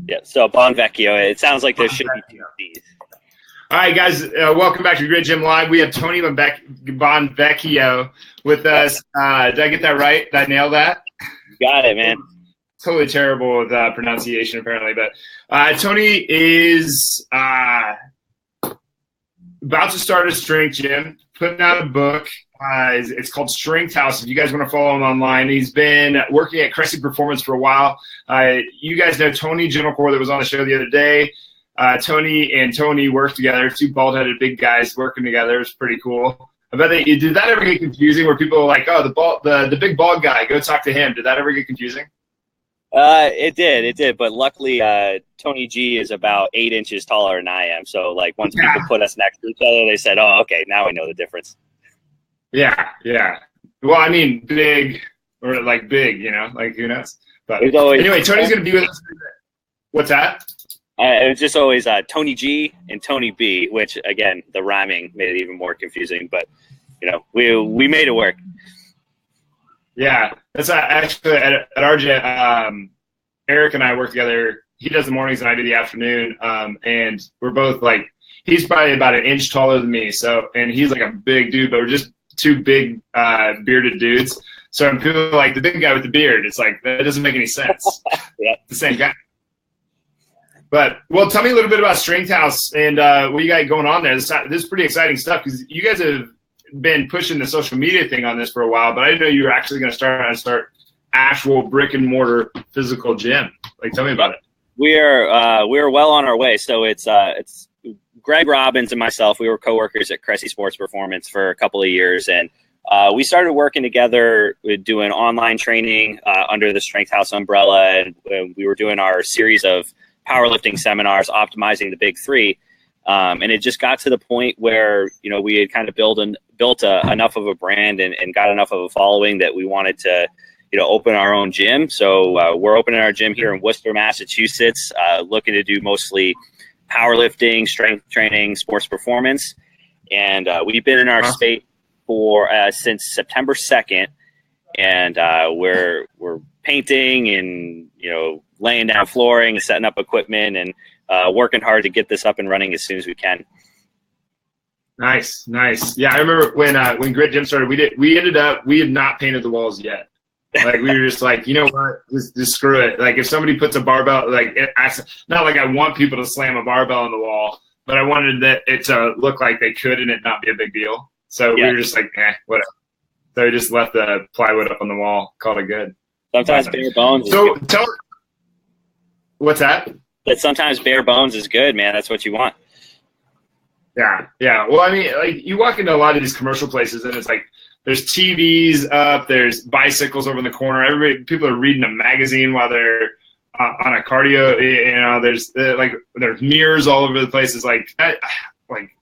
Yeah, so Bonvechio. It sounds like there should be two C's. All right, guys, welcome back to Grid Gym Live. We have Tony Bonvechio with us. Did I get that right? Did I nail that? You got it, man. Totally terrible with pronunciation, apparently. But Tony is about to start a strength gym, putting out a book. It's called Strength House. If you guys want to follow him online, he's been working at Cressy Performance for a while. You guys know Tony Gentlecore that was on the show the other day. Tony and Tony worked together, two bald-headed big guys working together. It's pretty cool. I bet did that ever get confusing where people were like, oh, the big bald guy, go talk to him. Did that ever get confusing? It did. But luckily, Tony G is about 8 inches taller than I am. So, like, once people put us next to each other, they said, oh, okay, now we know the difference. Yeah. Well, I mean, big or like big, like who knows? But anyway, Tony's going to be with us. What's that? It was just always Tony G and Tony B, which, again, the rhyming made it even more confusing. But, we made it work. Yeah, that's actually at our gym. Eric and I work together. He does the mornings and I do the afternoon. And we're both like, he's probably about an inch taller than me. So, and he's like a big dude, but we're just two big bearded dudes. So I'm feeling like the big guy with the beard. It's like, that doesn't make any sense. Yeah. The same guy. But, well, tell me a little bit about Strength House and what you got going on there. This is pretty exciting stuff because you guys have been pushing the social media thing on this for a while, but I didn't know you were actually going to start actual brick and mortar physical gym. Like, tell me about it. We're well on our way. So it's Greg Robbins and myself. We were coworkers at Cressy Sports Performance for a couple of years, and we started working together with doing online training under the Strength House umbrella, and we were doing our series of powerlifting seminars, optimizing the big three. And it just got to the point where, we had kind of built enough of a brand and got enough of a following that we wanted to, open our own gym. So we're opening our gym here in Worcester, Massachusetts, looking to do mostly powerlifting, strength training, sports performance. And we've been in our space for since September 2nd. And we're painting and, laying down flooring and setting up equipment and working hard to get this up and running as soon as we can. Nice. Yeah, I remember when Grid Gym started, we had not painted the walls yet. Like, we were just like, you know what, just screw it. Like, if somebody puts a barbell, like, not like I want people to slam a barbell on the wall, but I wanted it to look like they could and it not be a big deal. So we were just like, whatever. So we just left the plywood up on the wall, called it good. Sometimes bare bones. So what's that? But sometimes bare bones is good, man. That's what you want. Yeah. Well, I mean, like, you walk into a lot of these commercial places and it's like there's TVs up, there's bicycles over in the corner. People are reading a magazine while they're on a cardio. There's mirrors all over the place. It's like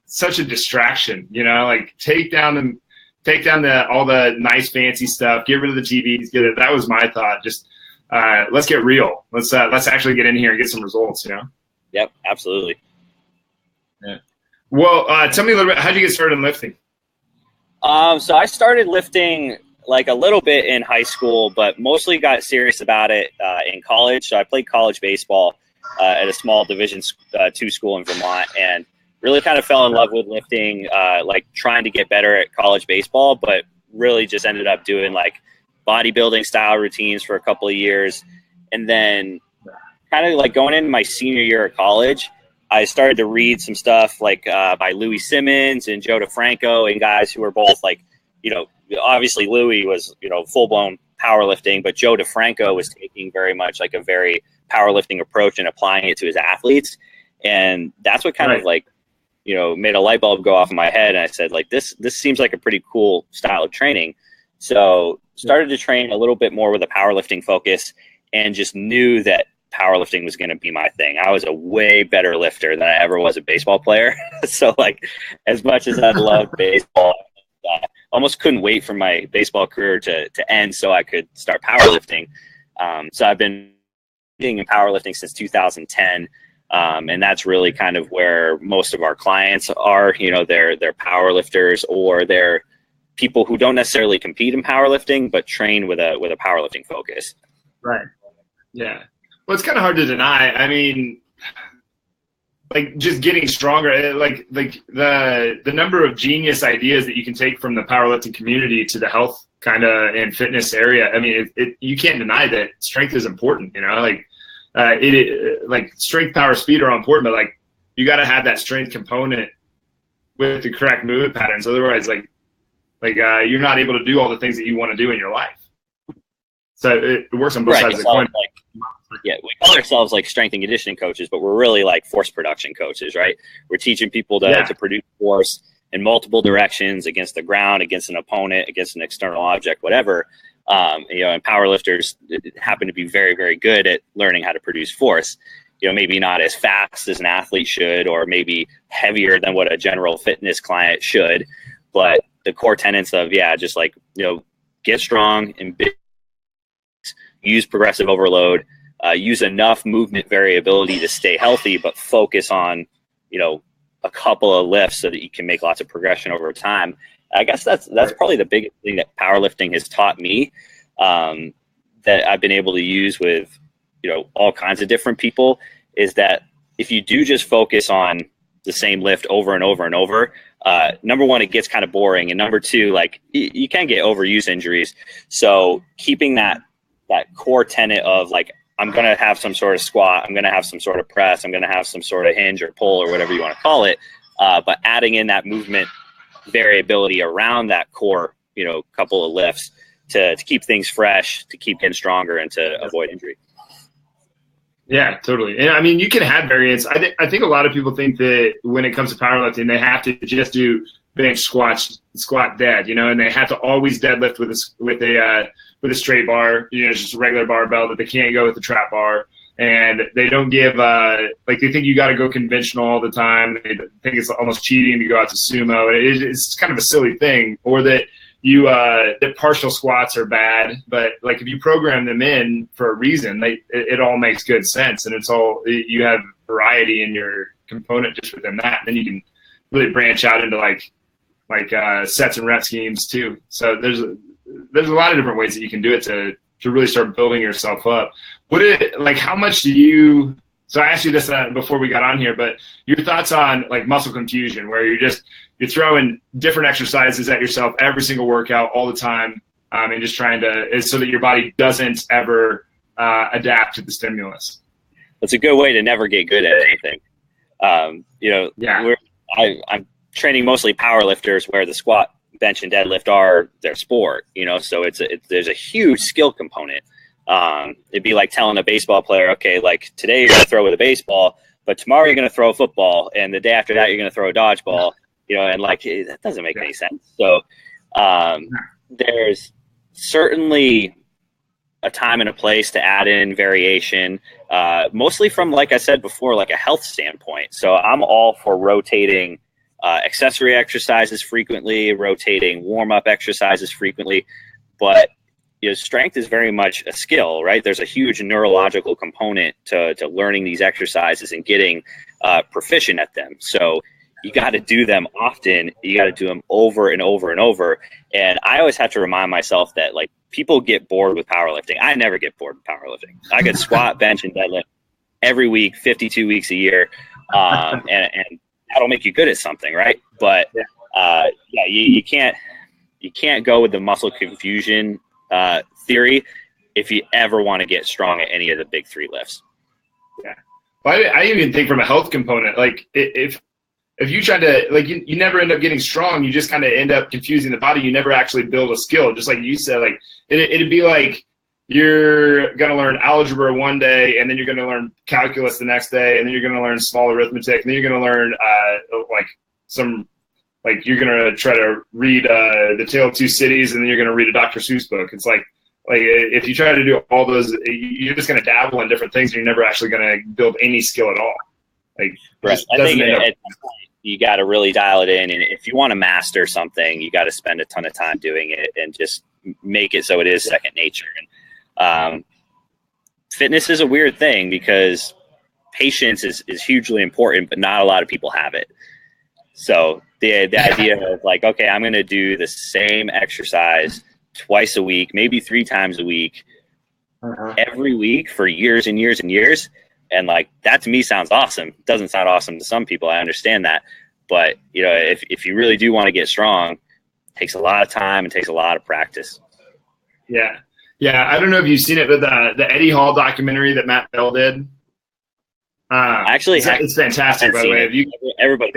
such a distraction. Like take down all the nice fancy stuff. Get rid of the TVs. That was my thought. Just let's get real. Let's actually get in here and get some results. Yep, absolutely. Yeah. Well, tell me a little bit. How'd you get started in lifting? So I started lifting like a little bit in high school, but mostly got serious about it in college. So I played college baseball at a small Division II school in Vermont, and really kind of fell in love with lifting, like trying to get better at college baseball, but really just ended up doing like bodybuilding style routines for a couple of years. And then kind of like going into my senior year of college, I started to read some stuff like by Louis Simmons and Joe DeFranco and guys who were both like, obviously Louis was, full-blown powerlifting, but Joe DeFranco was taking very much like a very powerlifting approach and applying it to his athletes. And that's what kind of like, made a light bulb go off in my head. And I said, like, this seems like a pretty cool style of training. So started to train a little bit more with a powerlifting focus and just knew that powerlifting was going to be my thing. I was a way better lifter than I ever was a baseball player. So like, as much as I loved baseball, almost couldn't wait for my baseball career to end so I could start powerlifting. So I've been in powerlifting since 2010. And that's really kind of where most of our clients are. They're powerlifters, or they're people who don't necessarily compete in powerlifting, but train with a powerlifting focus. Right. Yeah. Well, it's kind of hard to deny. I mean, like just getting stronger, like the number of genius ideas that you can take from the powerlifting community to the health kind of and fitness area. I mean, you can't deny that strength is important. You know, like like strength, power, speed are all important, but like you got to have that strength component with the correct movement patterns. Otherwise, you're not able to do all the things that you want to do in your life. So it works on both sides of the coin. Yeah, we call ourselves like strength and conditioning coaches, but we're really like force production coaches, right? We're teaching people to produce force in multiple directions against the ground, against an opponent, against an external object, whatever. And powerlifters happen to be very, very good at learning how to produce force. Maybe not as fast as an athlete should, or maybe heavier than what a general fitness client should. But the core tenets of, just like, get strong and big, use progressive overload, use enough movement variability to stay healthy, but focus on, a couple of lifts so that you can make lots of progression over time. I guess that's probably the biggest thing that powerlifting has taught me, that I've been able to use with, all kinds of different people, is that if you do just focus on the same lift over and over and over, number one, it gets kind of boring. And number two, like you can get overuse injuries. So keeping that core tenet of like, I'm going to have some sort of squat, I'm going to have some sort of press, I'm going to have some sort of hinge or pull or whatever you want to call it. But adding in that movement variability around that core, couple of lifts to keep things fresh, to keep getting stronger, and to avoid injury. Yeah, totally. And I mean, you can have variance. I think a lot of people think that when it comes to powerlifting, they have to just do bench, squat, dead, and they have to always deadlift with a straight bar, just a regular barbell, that they can't go with the trap bar. And they don't give, they think you got to go conventional all the time. They think it's almost cheating to go out to sumo. It's kind of a silly thing. Or that that partial squats are bad, but like if you program them in for a reason, it all makes good sense. And you have variety in your component just within that. Then you can really branch out into like sets and rep schemes too. So there's a lot of different ways that you can do it to really start building yourself up. How much do you, so I asked you this before we got on here, but your thoughts on like muscle confusion, where you're throwing different exercises at yourself every single workout all the time, and just trying to, so that your body doesn't ever adapt to the stimulus. That's a good way to never get good at anything. I'm training mostly power lifters, where the squat, bench, and deadlift are their sport, so there's a huge skill component. It'd be like telling a baseball player, okay, like today you're going to throw with a baseball, but tomorrow you're going to throw a football, and the day after that you're going to throw a dodgeball, and like that doesn't make any sense. So there's certainly a time and a place to add in variation, mostly from, like I said before, like a health standpoint. So I'm all for rotating accessory exercises frequently, rotating warm-up exercises frequently, but strength is very much a skill, right? There's a huge neurological component to learning these exercises and getting proficient at them. So you got to do them often. You got to do them over and over and over. And I always have to remind myself that like people get bored with powerlifting. I never get bored with powerlifting. I could squat, bench, and deadlift every week, 52 weeks a year, and that'll make you good at something, right? But you can't go with the muscle confusion theory if you ever want to get strong at any of the big three lifts. Yeah, well, I even think from a health component, like if you try to, like, you never end up getting strong, you just kind of end up confusing the body. You never actually build a skill. Just like you said, like it'd be like you're going to learn algebra one day, and then you're going to learn calculus the next day, and then you're going to learn small arithmetic, and then you're going to learn you're going to try to read The Tale of Two Cities, and then you're going to read a Dr. Seuss book. It's like if you try to do all those, you're just going to dabble in different things, and you're never actually going to build any skill at all. Like, right. I think you got to really dial it in, and if you want to master something, you got to spend a ton of time doing it and just make it so it is second nature. And fitness is a weird thing because patience is hugely important, but not a lot of people have it. So the idea of like, okay, I'm going to do the same exercise twice a week, maybe 3 times a week, every week for years and years and years. And like, that to me sounds awesome. It doesn't sound awesome to some people. I understand that. But, you know, if you really do want to get strong, it takes a lot of time and takes a lot of practice. Yeah. Yeah. I don't know if you've seen it, but the Eddie Hall documentary that Matt Bell did. Actually, it's fantastic, by the way. Everybody.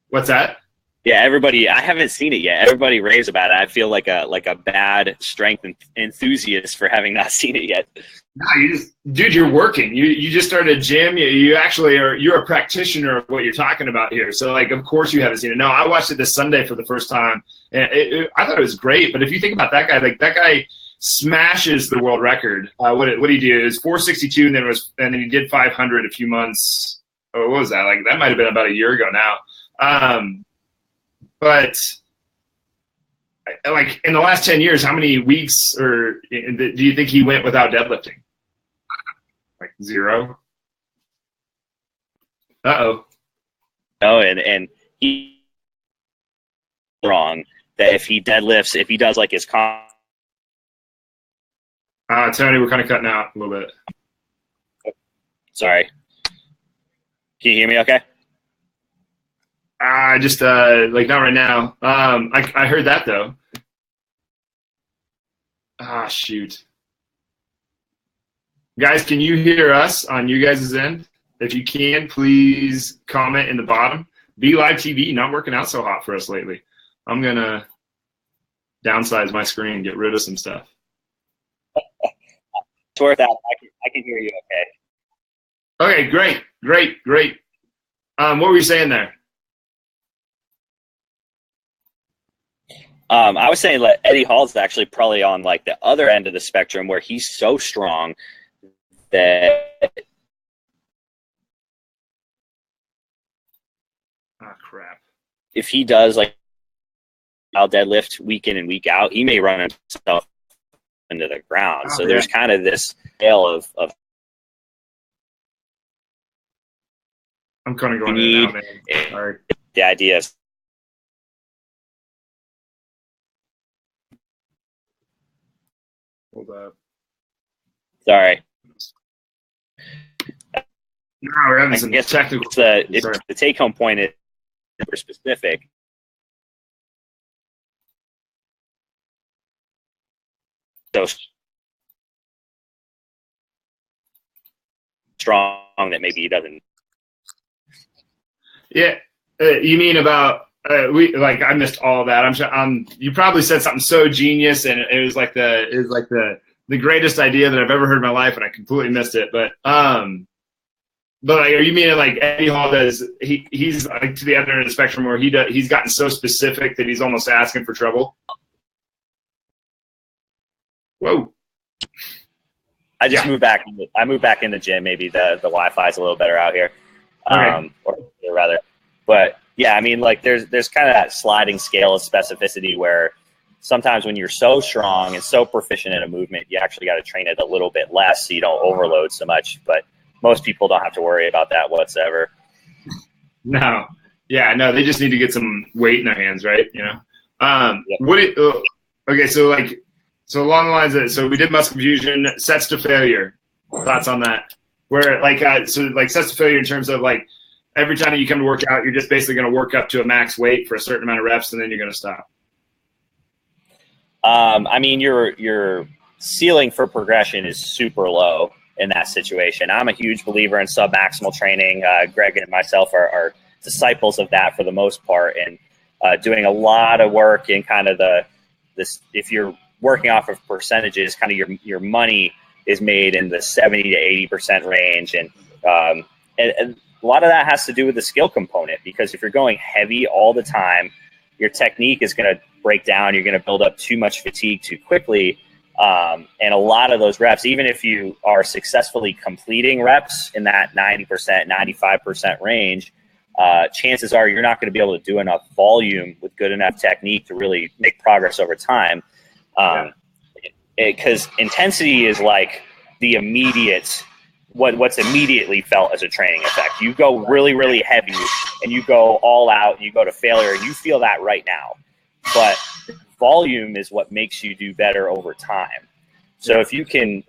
What's that? Yeah, everybody. I haven't seen it yet. Everybody raves about it. I feel like a bad strength enthusiast for having not seen it yet. No, dude, you're working. You just started a gym. You actually you're a practitioner of what you're talking about here. So like, of course you haven't seen it. No, I watched it this Sunday for the first time, and I thought it was great. But if you think about that guy, like that guy smashes the world record. What did he do? It was 462, and then he did 500 a few months. Oh, what was that? Like that might have been about a year ago now. But like in the last 10 years, how many weeks do you think he went without deadlifting? Like 0. Uh-oh. No, and he wrong that if he deadlifts, if he does like his Tony, we're kind of cutting out a little bit. Sorry. Can you hear me okay? Just like not right now. I heard that though. Shoot. Guys, can you hear us on you guys' end? If you can, please comment in the bottom. Be Live TV not working out so hot for us lately. I'm gonna downsize my screen and get rid of some stuff. It's worth out. I can hear you okay. Okay, great. What were you saying there? I was saying that Eddie Hall's actually probably on like the other end of the spectrum where he's so strong that crap. If he does like I'll deadlift week in and week out, he may run himself into the ground. So there's kind of this scale of I'm kind of going in now, man. Sorry. The idea is hold up. Sorry. No, we're having some technical. The take-home point is super specific. So strong that maybe he doesn't. Yeah, you mean about I missed all of that. You probably said something so genius, and it was like the greatest idea that I've ever heard in my life, and I completely missed it. But like, are you meaning like Eddie Hall does? He's like to the other end of the spectrum where he's gotten so specific that he's almost asking for trouble. Whoa! I just moved back. I moved back in the gym. Maybe the Wi-Fi is a little better out here, okay. or rather. But yeah, I mean, like there's kind of that sliding scale of specificity where sometimes when you're so strong and so proficient in a movement, you actually got to train it a little bit less so you don't overload so much. But most people don't have to worry about that whatsoever. No. Yeah, no, they just need to get some weight in their hands, right? You know? Yep. Okay, so along the lines of, so we did muscle fusion, sets to failure. Thoughts on that? Where sets to failure in terms of like every time you come to work out, you're just basically going to work up to a max weight for a certain amount of reps, and then you're going to stop. I mean, your ceiling for progression is super low in that situation. I'm a huge believer in sub-maximal training. Greg and myself are disciples of that for the most part, and doing a lot of work in kind of this. If you're working off of percentages, kind of your money is made in the 70 to 80% range, and a lot of that has to do with the skill component, because if you're going heavy all the time, your technique is going to break down. You're going to build up too much fatigue too quickly. And a lot of those reps, even if you are successfully completing reps in that 90%, 95% range, chances are you're not going to be able to do enough volume with good enough technique to really make progress over time. Because intensity is like the immediate, what's immediately felt as a training effect. You go really, really heavy and you go all out and you go to failure. You feel that right now. But volume is what makes you do better over time. So if you can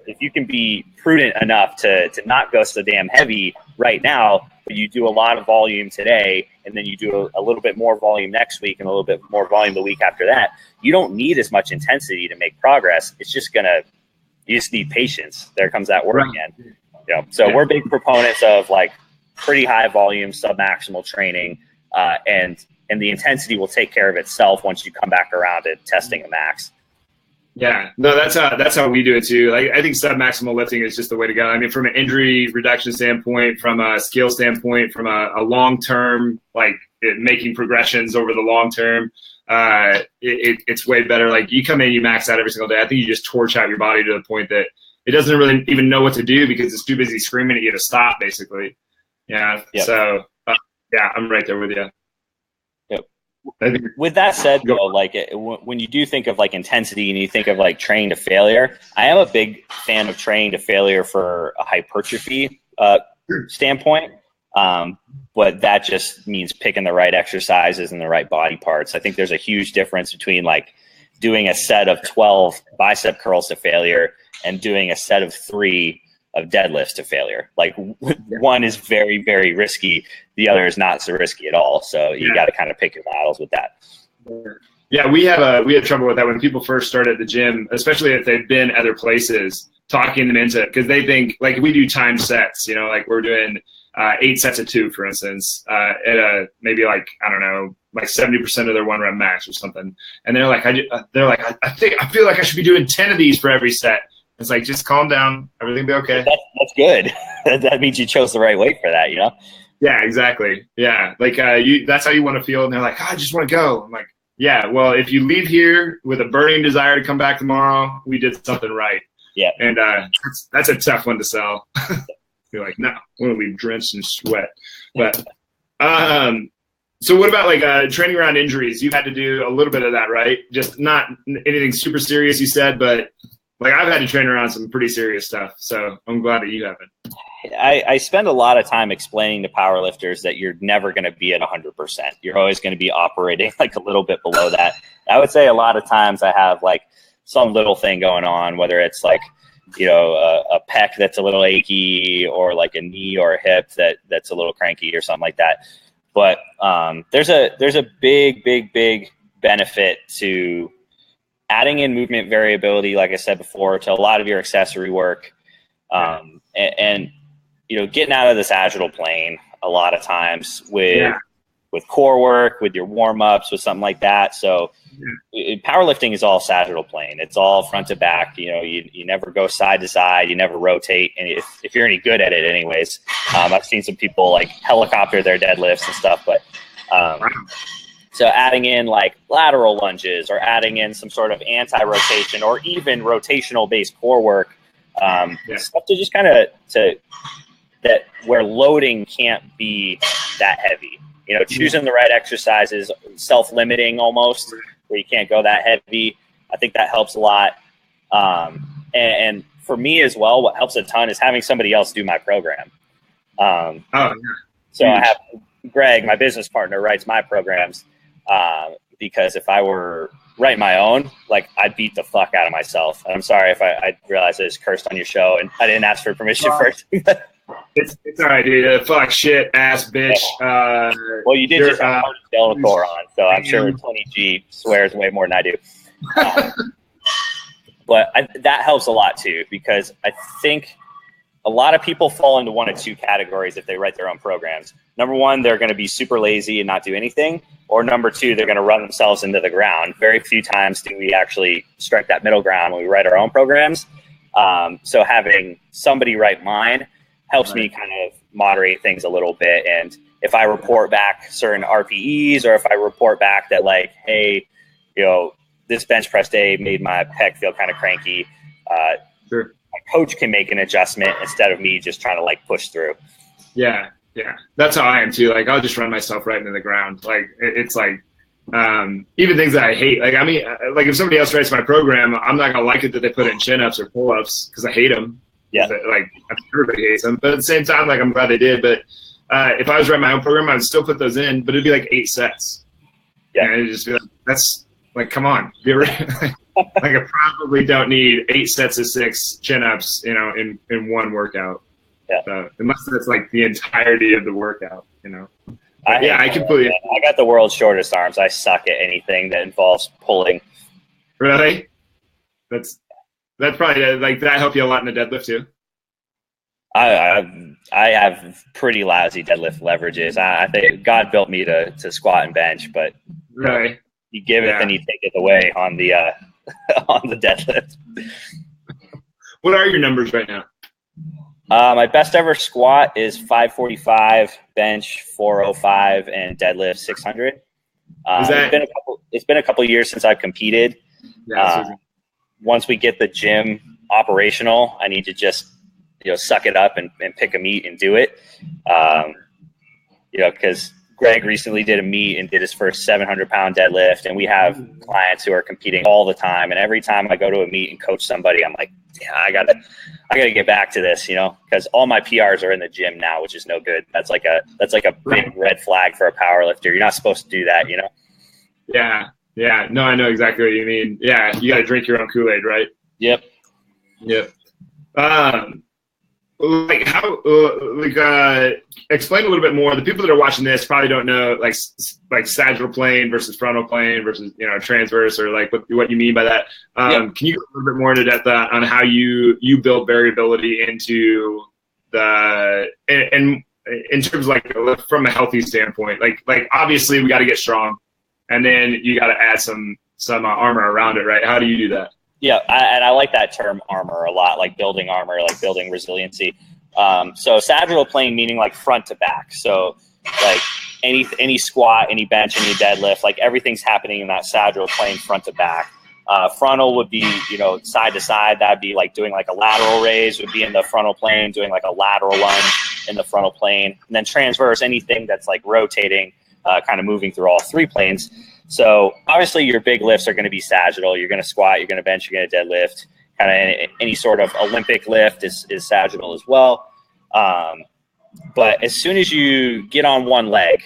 be prudent enough to not go so damn heavy right now, but you do a lot of volume today, and then you do a little bit more volume next week and a little bit more volume the week after that, you don't need as much intensity to make progress. It's just you just need patience. There comes that word again. So we're big proponents of like pretty high volume, submaximal training, and the intensity will take care of itself once you come back around to testing a max. Yeah, no, that's how we do it too. Like, I think submaximal lifting is just the way to go. I mean, from an injury reduction standpoint, from a skill standpoint, from a long term, like making progressions over the long term, it's way better. Like, you come in, you max out every single day. I think you just torch out your body to the point that it doesn't really even know what to do because it's too busy screaming at you to stop, basically. Yeah. Yep. So yeah, I'm right there with you. With that said, though, like when you do think of like intensity and you think of like training to failure, I am a big fan of training to failure for a hypertrophy standpoint. But that just means picking the right exercises and the right body parts. I think there's a huge difference between like doing a set of 12 bicep curls to failure and doing a set of 3 of deadlifts to failure. Like one is very, very risky. The other is not so risky at all. So you got to kind of pick your battles with that. Yeah, we had trouble with that when people first start at the gym, especially if they've been other places, talking them into it because they think like we do time sets. Like we're doing 8 sets of 2, for instance, at maybe like I don't know, like 70% of their 1 rep max or something. And they're like, I feel like I should be doing 10 of these for every set. It's like, just calm down. Everything will be okay. That's good. That means you chose the right weight for that, Yeah, exactly. Yeah. Like that's how you want to feel. And they're like, I just want to go. I'm like, yeah, well, if you leave here with a burning desire to come back tomorrow, we did something right. Yeah. And that's a tough one to sell. You're like, no, we're going to leave drenched in sweat. But so what about like training around injuries? You had to do a little bit of that, right? Just not anything super serious, you said, but like I've had to train around some pretty serious stuff, so I'm glad that you haven't. I spend a lot of time explaining to powerlifters that you're never going to be at 100%. You're always going to be operating like a little bit below that. I would say a lot of times I have like some little thing going on, whether it's like, a pec that's a little achy or like a knee or a hip that's a little cranky or something like that. But there's a big benefit to adding in movement variability, like I said before, to a lot of your accessory work, and getting out of the sagittal plane a lot of times with core work, with your warm ups, with something like that. So powerlifting is all sagittal plane. It's all front to back. You never go side to side. You never rotate. And if you're any good at it, anyways, I've seen some people like helicopter their deadlifts and stuff, but. So adding in like lateral lunges or adding in some sort of anti-rotation or even rotational based core work, stuff to just kind of that where loading can't be that heavy. Choosing the right exercises, self-limiting almost, where you can't go that heavy. I think that helps a lot. And for me as well, what helps a ton is having somebody else do my program. So I have Greg, my business partner, writes my programs. Because if I were writing my own, like I'd beat the fuck out of myself. And I'm sorry if I realized I just cursed on your show and I didn't ask for permission first. It's all right, dude. Fuck, shit, ass, bitch. Well, you did just have Delator on, so I'm sure 20G swears way more than I do. But that helps a lot too, because I think a lot of people fall into one of 2 categories if they write their own programs. Number 1, they're going to be super lazy and not do anything. Or number 2, they're going to run themselves into the ground. Very few times do we actually strike that middle ground when we write our own programs. So having somebody write mine helps me kind of moderate things a little bit. And if I report back certain RPEs, or if I report back that like, hey, this bench press day made my pec feel kind of cranky, sure. My coach can make an adjustment instead of me just trying to like push through. Yeah. That's how I am too. Like I'll just run myself right into the ground. Like it's like even things that I hate. Like I mean, like if somebody else writes my program, I'm not gonna like it that they put in chin ups or pull ups because I hate them. Yeah. Like everybody hates them, but at the same time, like I'm glad they did. But if I was writing my own program, I would still put those in, but it'd be like 8 sets. Yeah, and it'd just be like, that's like, come on, get ready. Like I probably don't need 8 sets of 6 chin-ups, in one workout. Yeah. Unless that's like the entirety of the workout, I completely. I got the world's shortest arms. I suck at anything that involves pulling. Really? That's probably like that help you a lot in the deadlift too. I have pretty lousy deadlift leverages. I think God built me to squat and bench, but Really, you give it, then you take it away on the on the deadlift. What are your numbers right now? My best ever squat is 545, bench 405, and deadlift 600. It's been a couple years since I've competed. Yeah, once we get the gym operational, I need to just suck it up and pick a meet and do it. Because Greg recently did a meet and did his first 700-pound deadlift, and we have clients who are competing all the time. And every time I go to a meet and coach somebody, I'm like, yeah, I gotta get back to this, because all my PRs are in the gym now, which is no good. That's like a big red flag for a power lifter. You're not supposed to do that, Yeah. No, I know exactly what you mean. Yeah, you got to drink your own Kool-Aid, right? Yep. Like how, explain a little bit more. The people that are watching this probably don't know, like sagittal plane versus frontal plane versus transverse, or like what you mean by that. Can you go a little bit more into depth on how you build variability into and in terms of like from a healthy standpoint, like obviously we got to get strong, and then you got to add some armor around it, right? How do you do that? Yeah, and I like that term armor a lot, like building armor, like building resiliency. So sagittal plane meaning like front to back. So like any squat, any bench, any deadlift, like everything's happening in that sagittal plane front to back. Frontal would be, side to side. That'd be like doing like a lateral raise would be in the frontal plane, doing like a lateral lunge in the frontal plane. And then transverse, anything that's like rotating, kind of moving through all 3 planes. So obviously your big lifts are going to be sagittal. You're going to squat, you're going to bench, you're going to deadlift. Kind of any sort of Olympic lift is sagittal as well. But as soon as you get on one leg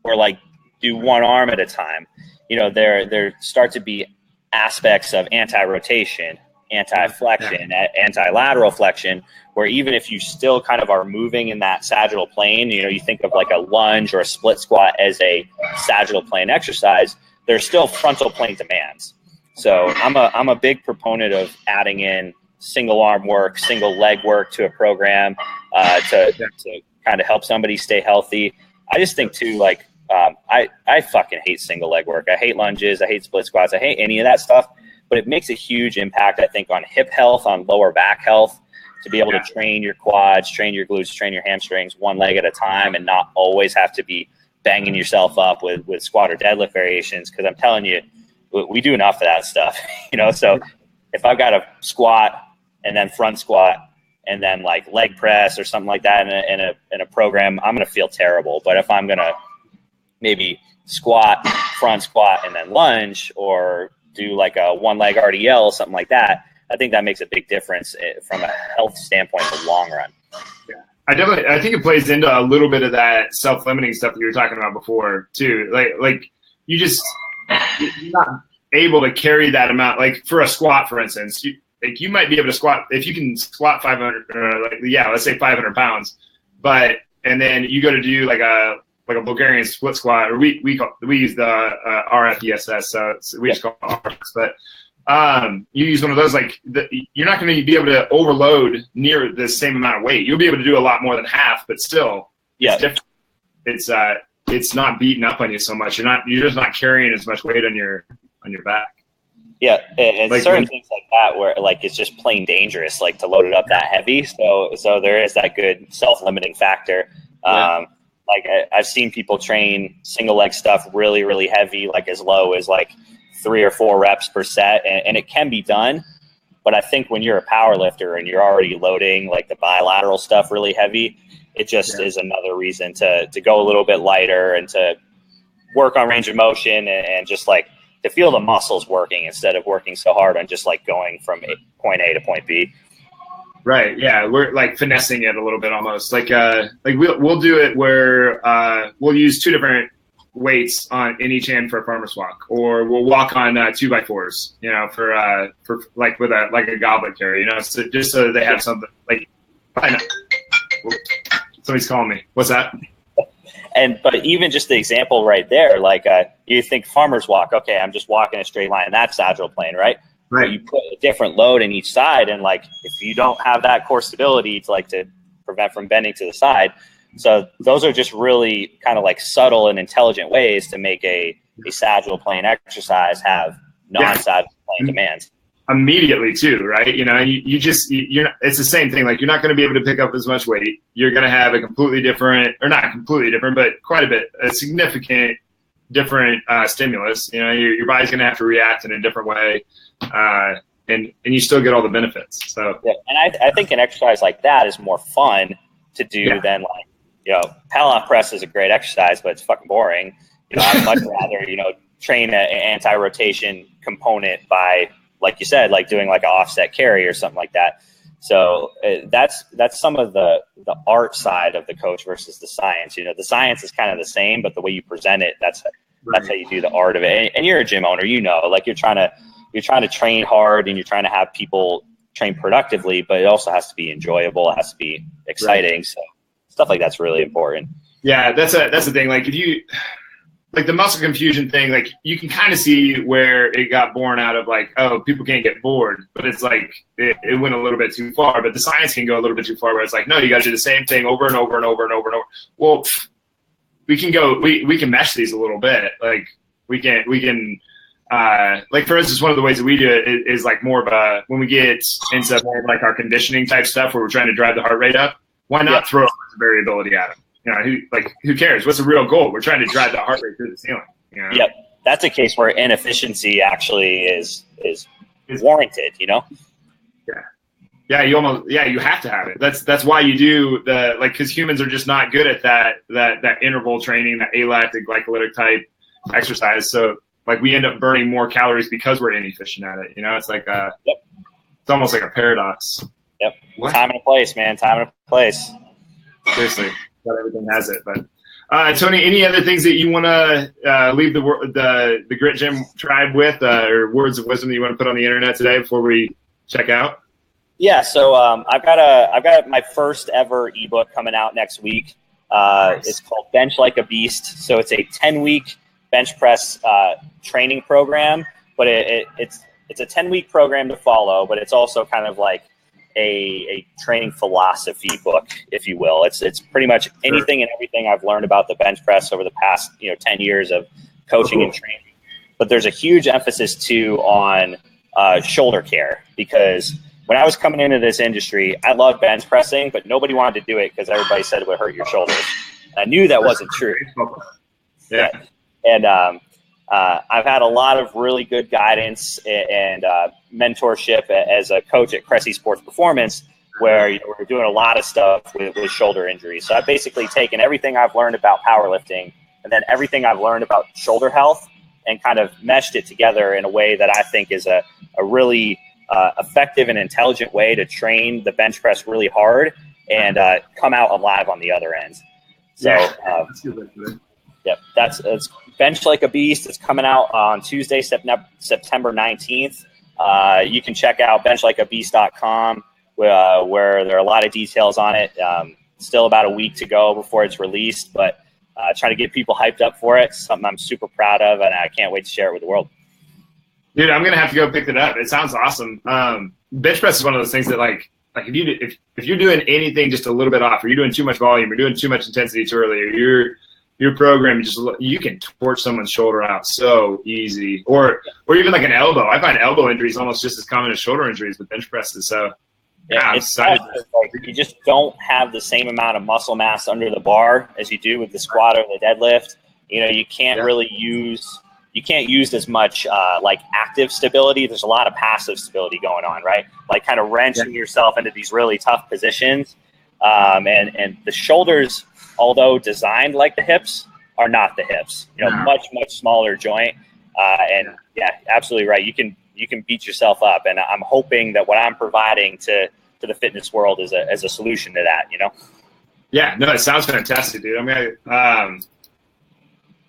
or like do one arm at a time, there start to be aspects of anti-rotation, anti-flexion, anti-lateral flexion, where even if you still kind of are moving in that sagittal plane, you think of like a lunge or a split squat as a sagittal plane exercise, there's still frontal plane demands. So I'm a big proponent of adding in single arm work, single leg work to a program to kind of help somebody stay healthy. I just think too, like I fucking hate single leg work. I hate lunges. I hate split squats. I hate any of that stuff. But it makes a huge impact, I think, on hip health, on lower back health, to be able to train your quads, train your glutes, train your hamstrings one leg at a time, and not always have to be banging yourself up with squat or deadlift variations. Because I'm telling you, we do enough of that stuff, So if I've got a squat and then front squat and then like leg press or something like that in a program, I'm going to feel terrible. But if I'm going to maybe squat, front squat, and then lunge, or do like a one leg RDL, something like that, I think that makes a big difference from a health standpoint in the long run. Yeah. I think it plays into a little bit of that self-limiting stuff that you were talking about before too. Like you're not able to carry that amount. Like for a squat, for instance, you might be able to squat if you can squat 500, let's say 500 pounds, and then you go to do like a Bulgarian split squat, or we use the RFESS, so we just call it RFESS, but you use one of those, you're not going to be able to overload near the same amount of weight. You'll be able to do a lot more than half, but still, it's different. It's not beating up on you so much. You're just not carrying as much weight on your back. Yeah, and certain things like that where like it's just plain dangerous, like to load it up that heavy. So there is that good self-limiting factor. Like I've seen people train single leg stuff really, really heavy, like as low as like 3 or 4 reps per set, and it can be done. But I think when you're a power lifter and you're already loading like the bilateral stuff really heavy, it just is another reason to go a little bit lighter and to work on range of motion and just like to feel the muscles working instead of working so hard on just like going from point A to point B. Right. Yeah. We're like finessing it a little bit almost. Like we'll do it where we'll use 2 different weights in each hand for a farmer's walk, or we'll walk on 2x4s, for like with a goblet carry, so just so they have something like. Somebody's calling me. What's that? But even just the example right there, like you think farmer's walk, okay, I'm just walking a straight line. That's sagittal plane, right? Right. But you put a different load in each side, and like if you don't have that core stability to prevent from bending to the side. So those are just really kind of like subtle and intelligent ways to make a sagittal plane exercise have non-sagittal plane demands. Immediately too, right? You're not, it's the same thing. Like you're not going to be able to pick up as much weight. You're going to have a completely different, or not completely different, but quite a significant different stimulus. Your body's going to have to react in a different way. And you still get all the benefits. So yeah, and I think an exercise like that is more fun to do than Palloff press is a great exercise, but it's fucking boring. I'd much rather train an anti-rotation component by, like you said, like doing like an offset carry or something like that. So that's some of the art side of the coach versus the science. The science is kind of the same, but the way you present it, that's how you do the art of it. And you're a gym owner, like you're trying to train hard and you're trying to have people train productively, but it also has to be enjoyable. It has to be exciting. Right. So stuff like that's really important. Yeah, that's the thing. Like if you like the muscle confusion thing, like you can kind of see where it got born out of like, oh, people can't get bored, but it's like it went a little bit too far. But the science can go a little bit too far where it's like, no, you got to do the same thing over and over and over and over and over. Well, we can mesh these a little bit. Like we can like for instance, one of the ways that we do it is like more of a, when we get into more of like our conditioning type stuff where we're trying to drive the heart rate up, why not throw variability at them? Who cares? What's the real goal? We're trying to drive the heart rate through the ceiling. Yep, that's a case where inefficiency actually is warranted. Yeah, you have to have it. That's why you do because humans are just not good at that interval training, that alactic glycolytic type exercise. So like we end up burning more calories because we're inefficient at it. It's like it's almost like a paradox. Yep. What? Time and a place, man. Time and a place. Seriously, not everything has it. But Tony, any other things that you want to leave the Grit Gym tribe with, or words of wisdom that you want to put on the internet today before we check out? Yeah. So I've got my first ever ebook coming out next week. Nice. It's called Bench Like a Beast. So it's a 10-week bench press training program, but it's a 10-week program to follow, but it's also kind of like a training philosophy book, if you will. It's pretty much anything and everything I've learned about the bench press over the past 10 years of coaching and training. But there's a huge emphasis too on shoulder care, because when I was coming into this industry, I loved bench pressing, but nobody wanted to do it because everybody said it would hurt your shoulders. And I knew that wasn't true. Yeah. And I've had a lot of really good guidance and mentorship as a coach at Cressy Sports Performance, where we're doing a lot of stuff with shoulder injuries. So I've basically taken everything I've learned about powerlifting and then everything I've learned about shoulder health and kind of meshed it together in a way that I think is a really effective and intelligent way to train the bench press really hard and come out alive on the other end. So, yep, it's Bench Like a Beast. It's coming out on Tuesday, September 19th. You can check out benchlikeabeast.com where there are a lot of details on it. Still about a week to go before it's released, but trying to get people hyped up for it. Something I'm super proud of, and I can't wait to share it with the world. Dude, I'm gonna have to go pick it up. It sounds awesome. Bench press is one of those things that like if you're doing anything just a little bit off, or you're doing too much volume, or doing too much intensity too early, or your program you can torch someone's shoulder out so easy, or even like an elbow. I find elbow injuries almost just as common as shoulder injuries with bench presses. So yeah, it's tough. Like, you just don't have the same amount of muscle mass under the bar as you do with the squat or the deadlift. You can't really use. You can't use as much like active stability. There's a lot of passive stability going on, right? Like kind of wrenching yourself into these really tough positions. And the shoulders, although designed like the hips, are not the hips. Much smaller joint. And yeah, absolutely right. You can beat yourself up. And I'm hoping that what I'm providing to the fitness world is a solution to that. Yeah, no, it sounds fantastic, dude. I'm gonna.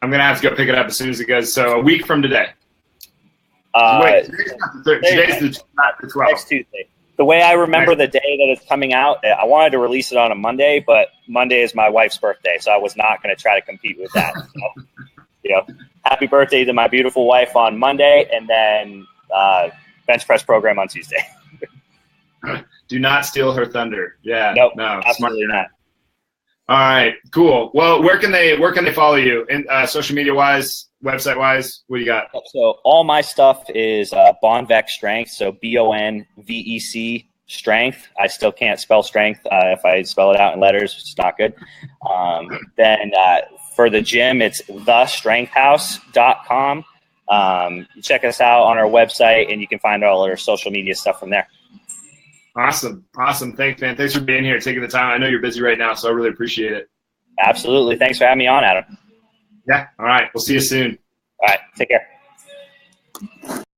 I'm gonna have to go pick it up as soon as it goes. So a week from today. Wait, today's not the 3rd. Today's not the 12th. Next Tuesday. The way I remember the day that it's coming out, I wanted to release it on a Monday, but Monday is my wife's birthday, so I was not going to try to compete with that. So, happy birthday to my beautiful wife on Monday, and then bench press program on Tuesday. Do not steal her thunder. Yeah. Nope, No. absolutely Smart. not. All right. Cool. Well, where can they follow you? In social media wise, website wise, what do you got? So all my stuff is Bonvec Strength. So BONVEC Strength. I still can't spell strength. If I spell it out in letters, it's not good. Then for the gym, it's thestrengthhouse.com. Check us out on our website, and you can find all our social media stuff from there. Awesome. Thanks, man. Thanks for being here, taking the time. I know you're busy right now, so I really appreciate it. Absolutely. Thanks for having me on, Adam. Yeah. All right. We'll see you soon. All right. Take care.